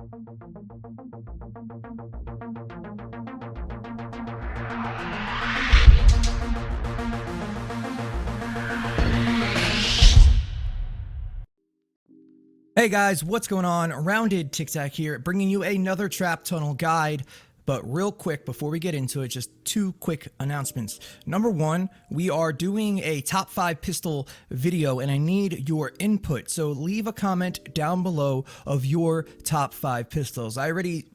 Hey guys, what's going on? RoundedTikTak here, bringing you another trap tunnel guide. But real quick, before we get into it, just two quick announcements. Number one, we are doing a top 5 pistol video and I need your input. So leave a comment down below of your top 5 pistols. I already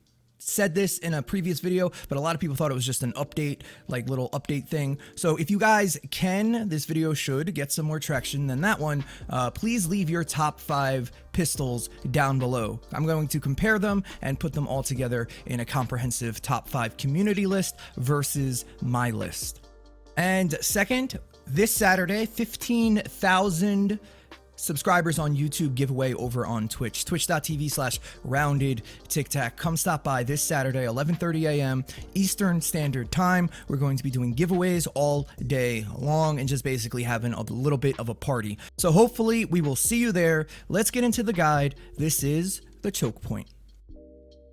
said this in a previous video, but a lot of people thought it was just an update, like little update thing. So if you guys can, this video should get some more traction than that one. Please leave your top 5 pistols down below. I'm going to compare them and put them all together in a comprehensive top 5 community list versus my list. And second, this Saturday, 15,000 subscribers on YouTube giveaway over on Twitch, twitch.tv/RoundedTikTak. Come stop by this Saturday, 11:30 a.m. Eastern Standard Time. We're going to be doing giveaways all day long and just basically having a little bit of a party. So hopefully we will see you there. Let's get into the guide. This is the choke point.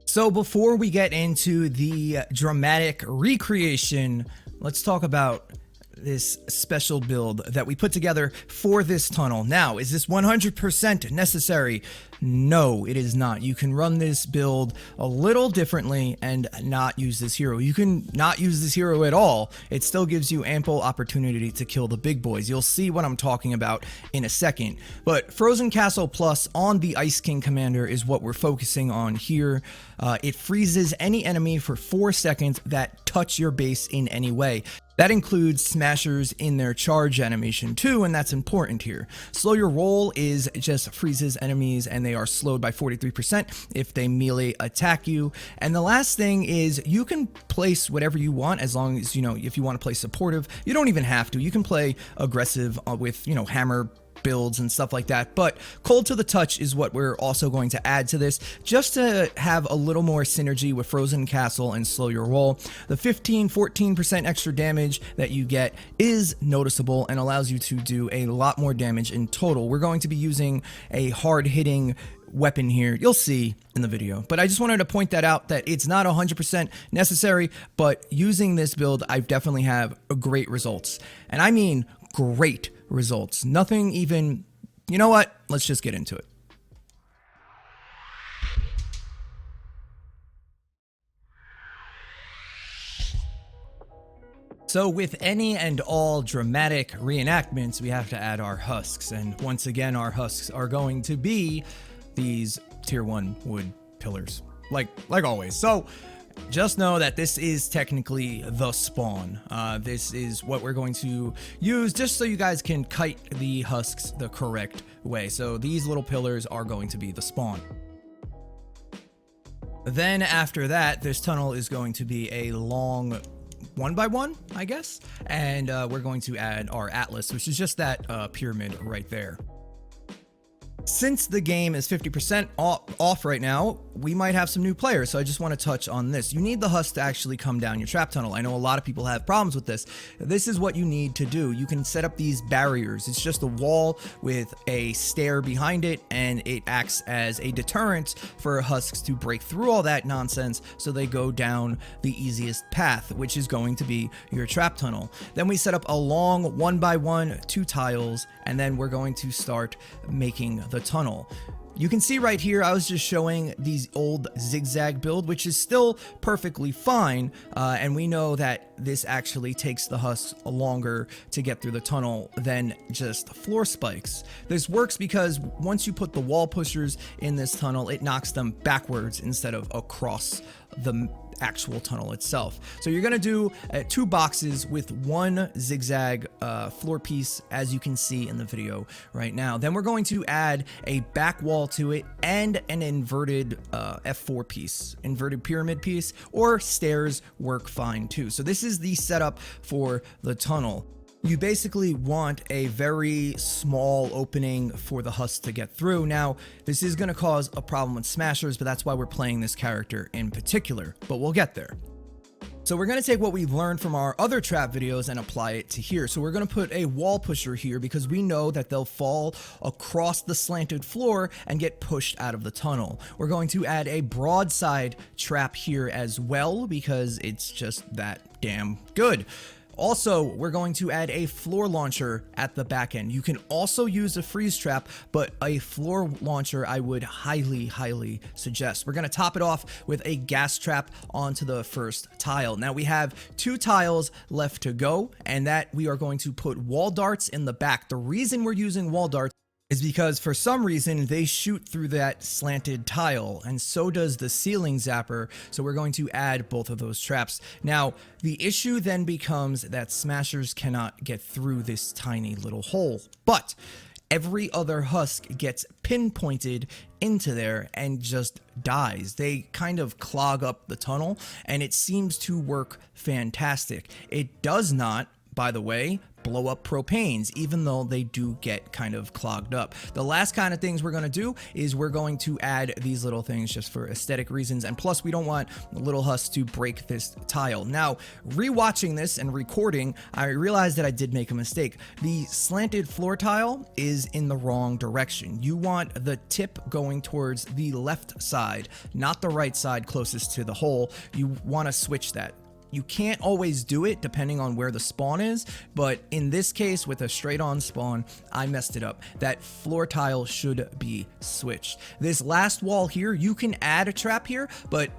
So before we get into the dramatic recreation, let's talk about this special build that we put together for this tunnel. Now, is this 100% necessary? No, it is not. You can run this build a little differently and not use this hero. You can not use this hero at all. It still gives you ample opportunity to kill the big boys. You'll see what I'm talking about in a second. But Frozen Castle Plus on the Ice King Commander is what we're focusing on here. It freezes any enemy for 4 seconds that touch your base in any way. That includes smashers in their charge animation too, and that's important here. Slow your roll is just freezes enemies and they are slowed by 43% if they melee attack you. And the last thing is you can place whatever you want as long as, if you want to play supportive, you don't even have to. You can play aggressive with, hammer builds and stuff like that, but cold to the touch is what we're also going to add to this just to have a little more synergy with Frozen Castle and slow your roll. The 14% extra damage that you get is noticeable and allows you to do a lot more damage in total. We're going to be using a hard hitting weapon here. You'll see in the video, but I just wanted to point that out, that it's not 100% necessary, but using this build, I definitely have great results. And I mean great results. Nothing even, you know what? Let's just get into it. So with any and all dramatic reenactments, we have to add our husks. And once again, our husks are going to be these tier 1 wood pillars, like always. So just know that this is technically the spawn. This is what we're going to use just so you guys can kite the husks the correct way. So these little pillars are going to be the spawn. Then after that, this tunnel is going to be a long 1x1, I guess. And we're going to add our atlas, which is just that pyramid right there. Since the game is 50% off right now, we might have some new players, so I just want to touch on this. You need the husk to actually come down your trap tunnel. I know a lot of people have problems with this. This is what you need to do. You can set up these barriers. It's just a wall with a stair behind it, and it acts as a deterrent for husks to break through all that nonsense, so they go down the easiest path, which is going to be your trap tunnel. Then we set up a long 1x1, 2 tiles, and then we're going to start making the tunnel. You can see right here, I was just showing these old zigzag build, which is still perfectly fine. And we know that this actually takes the husks longer to get through the tunnel than just floor spikes. This works because once you put the wall pushers in this tunnel, it knocks them backwards instead of across the actual tunnel itself. So you're going to do 2 boxes with 1 zigzag floor piece, as you can see in the video right now. Then we're going to add a back wall to it and an inverted F4 piece, inverted pyramid piece, or stairs work fine too. So this is the setup for the tunnel. You basically want a very small opening for the husk to get through. Now, this is going to cause a problem with smashers, but that's why we're playing this character in particular, but we'll get there. So we're going to take what we've learned from our other trap videos and apply it to here. So we're going to put a wall pusher here because we know that they'll fall across the slanted floor and get pushed out of the tunnel. We're going to add a broadside trap here as well because it's just that damn good. Also, we're going to add a floor launcher at the back end. You can also use a freeze trap, but a floor launcher I would highly suggest. We're going to top it off with a gas trap onto the first tile. Now we have 2 tiles left to go, and that we are going to put wall darts in the back. The reason we're using wall darts is because for some reason they shoot through that slanted tile, and so does the ceiling zapper. So we're going to add both of those traps. Now the issue then becomes that smashers cannot get through this tiny little hole, but every other husk gets pinpointed into there and just dies. They kind of clog up the tunnel, and it seems to work fantastic. It does not, by the way, blow up propanes, even though they do get kind of clogged up. The last kind of things we're going to do is we're going to add these little things just for aesthetic reasons, and plus we don't want little husks to break this tile. Now, rewatching this and recording, I realized that I did make a mistake. The slanted floor tile is in the wrong direction. You want the tip going towards the left side, not the right side closest to the hole. You want to switch that. You can't always do it depending on where the spawn is, but in this case with a straight on spawn, I messed it up. That floor tile should be switched. This last wall here, you can add a trap here, but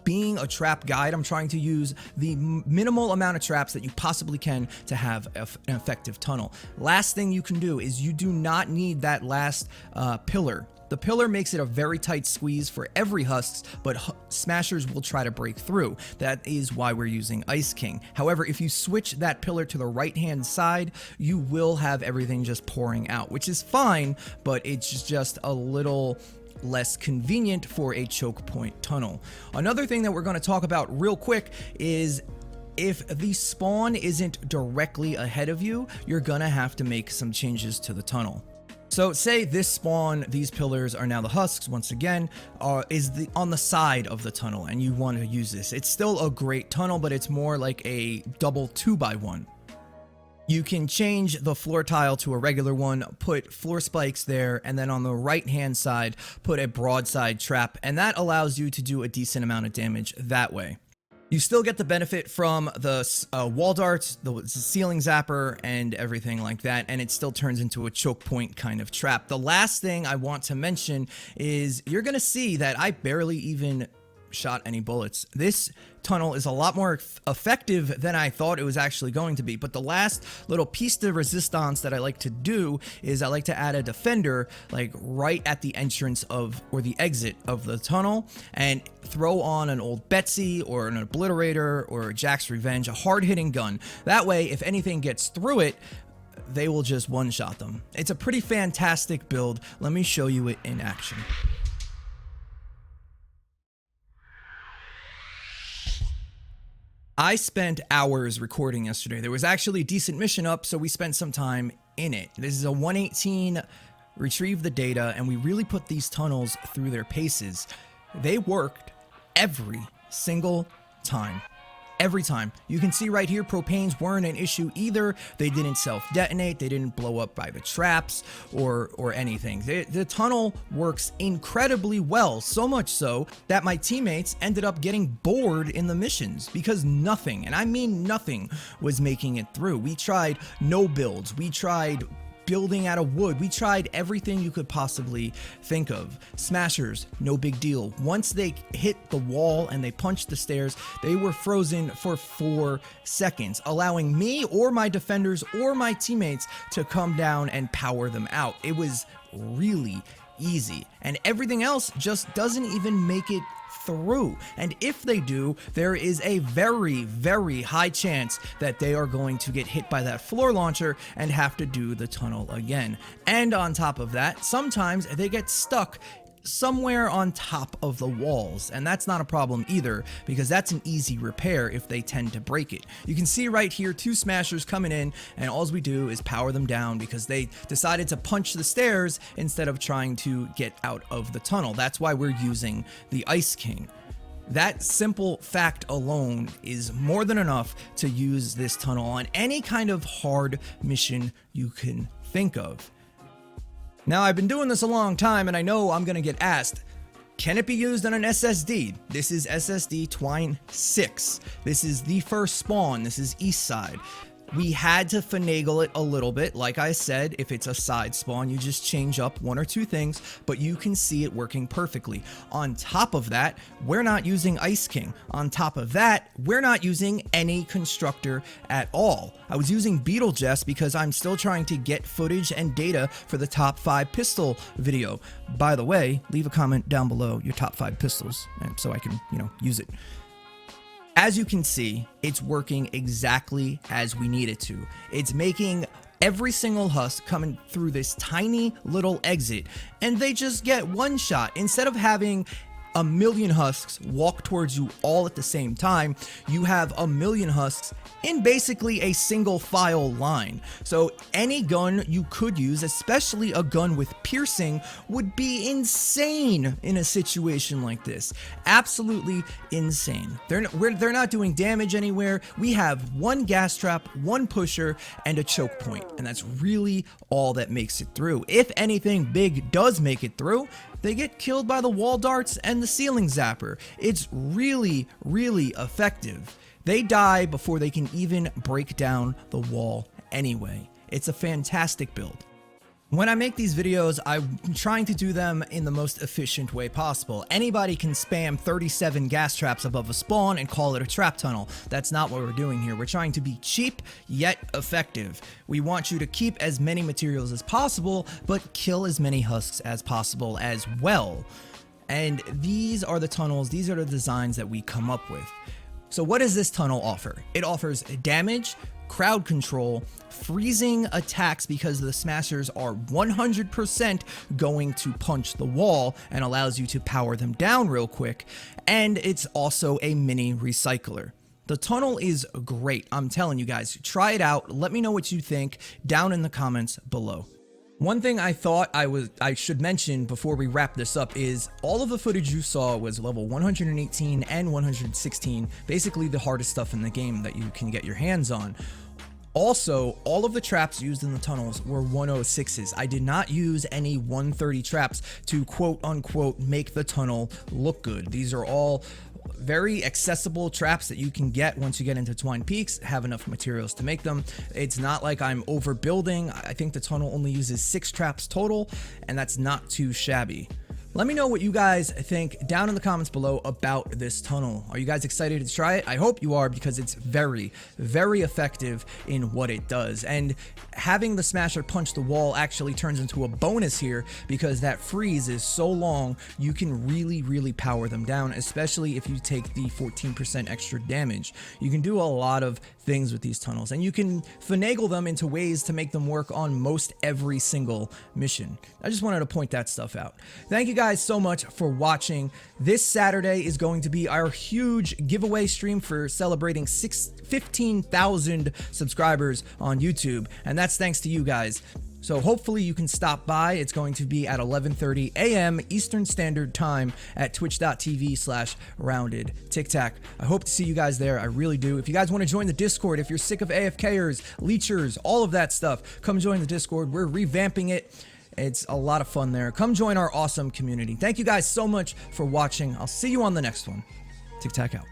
being a trap guide, I'm trying to use the minimal amount of traps that you possibly can to have an effective tunnel. Last thing you can do is you do not need that last pillar. The pillar makes it a very tight squeeze for every husks, but smashers will try to break through. That is why we're using Ice King. However, if you switch that pillar to the right-hand side, you will have everything just pouring out, which is fine, but it's just a little less convenient for a choke point tunnel. Another thing that we're going to talk about real quick is if the spawn isn't directly ahead of you, you're gonna have to make some changes to the tunnel. So say this spawn, these pillars are now the husks once again, is on the side of the tunnel, and you want to use this. It's still a great tunnel, but it's more like a double 2x1. You can change the floor tile to a regular one, put floor spikes there, and then on the right hand side, put a broadside trap, and that allows you to do a decent amount of damage that way. You still get the benefit from the wall darts, the ceiling zapper, and everything like that, and it still turns into a choke point kind of trap. The last thing I want to mention is you're going to see that I barely even shot any bullets. This tunnel is a lot more effective than I thought it was actually going to be, but the last little piece de resistance that I like to do is I like to add a defender like right at the entrance of, or the exit of the tunnel, and throw on an old Betsy or an obliterator or a Jack's Revenge, a hard-hitting gun. That way, if anything gets through it, they will just one-shot them. It's a pretty fantastic build. Let me show you it in action. I spent hours recording yesterday. There was actually a decent mission up, so we spent some time in it. This is a 118 retrieve the data, and we really put these tunnels through their paces. They worked every single time. Every time. You can see right here, propanes weren't an issue either. They didn't self-detonate. They didn't blow up by the traps or anything. The tunnel works incredibly well, so much so that my teammates ended up getting bored in the missions because nothing, and I mean nothing, was making it through. We tried no builds. We tried building out of wood. We tried everything you could possibly think of. Smashers, no big deal. Once they hit the wall and they punched the stairs, they were frozen for 4 seconds, allowing me or my defenders or my teammates to come down and power them out. It was really easy, and everything else just doesn't even make it through. And if they do, there is a very high chance that they are going to get hit by that floor launcher and have to do the tunnel again. And on top of that, sometimes they get stuck somewhere on top of the walls, and that's not a problem either because that's an easy repair if they tend to break it. You can see right here 2 smashers coming in, and all we do is power them down because they decided to punch the stairs instead of trying to get out of the tunnel. That's why we're using the Ice King. That simple fact alone is more than enough to use this tunnel on any kind of hard mission you can think of. Now, I've been doing this a long time, and I know I'm going to get asked, can it be used on an SSD? This is SSD Twine 6. This is the first spawn. This is east side. We had to finagle it a little bit. Like I said, if it's a side spawn, you just change up one or two things, but you can see it working perfectly. On top of that, we're not using Ice King. On top of that, we're not using any constructor at all. I was using Beetlejuice because I'm still trying to get footage and data for the top 5 pistol video. By the way, leave a comment down below your top 5 pistols, and so I can, use it. As you can see, it's working exactly as we need it to. It's making every single husk coming through this tiny little exit, and they just get one shot. Instead of having a million husks walk towards you all at the same time, you have a million husks in basically a single file line. So any gun you could use, especially a gun with piercing, would be insane in a situation like this. Absolutely insane. They're not doing damage anywhere. We have one gas trap, one pusher, and a choke point, and that's really all that makes it through. If anything big does make it through, they get killed by the wall darts and the ceiling zapper. It's really, really effective. They die before they can even break down the wall anyway. It's a fantastic build. When I make these videos, I'm trying to do them in the most efficient way possible. Anybody can spam 37 gas traps above a spawn and call it a trap tunnel. That's not what we're doing here. We're trying to be cheap, yet effective. We want you to keep as many materials as possible, but kill as many husks as possible as well. And these are the tunnels, these are the designs that we come up with. So what does this tunnel offer? It offers damage, crowd control, freezing attacks because the smashers are 100% going to punch the wall and allows you to power them down real quick, and it's also a mini recycler. The tunnel is great. I'm telling you guys, try it out. Let me know what you think down in the comments below. One thing I thought I should mention before we wrap this up is all of the footage you saw was level 118 and 116, basically the hardest stuff in the game that you can get your hands on. Also, all of the traps used in the tunnels were 106s. I did not use any 130 traps to quote unquote make the tunnel look good. These are all very accessible traps that you can get once you get into Twine Peaks, have enough materials to make them. It's not like I'm overbuilding. I think the tunnel only uses 6 traps total, and that's not too shabby. Let me know what you guys think down in the comments below about this tunnel. Are you guys excited to try it? I hope you are, because it's very, very effective in what it does. And having the smasher punch the wall actually turns into a bonus here, because that freeze is so long, you can really, really power them down, especially if you take the 14% extra damage. You can do a lot of things with these tunnels, and you can finagle them into ways to make them work on most every single mission. I just wanted to point that stuff out. Thank you guys so much for watching. This Saturday is going to be our huge giveaway stream for celebrating 15,000 subscribers on YouTube, and that's thanks to you guys. So hopefully you can stop by. It's going to be at 11:30 a.m. Eastern Standard Time at twitch.tv/RoundedTikTak. I hope to see you guys there. I really do. If you guys want to join the Discord, if you're sick of AFKers, leechers, all of that stuff, come join the Discord. We're revamping it. It's a lot of fun there. Come join our awesome community. Thank you guys so much for watching. I'll see you on the next one. TikTak out.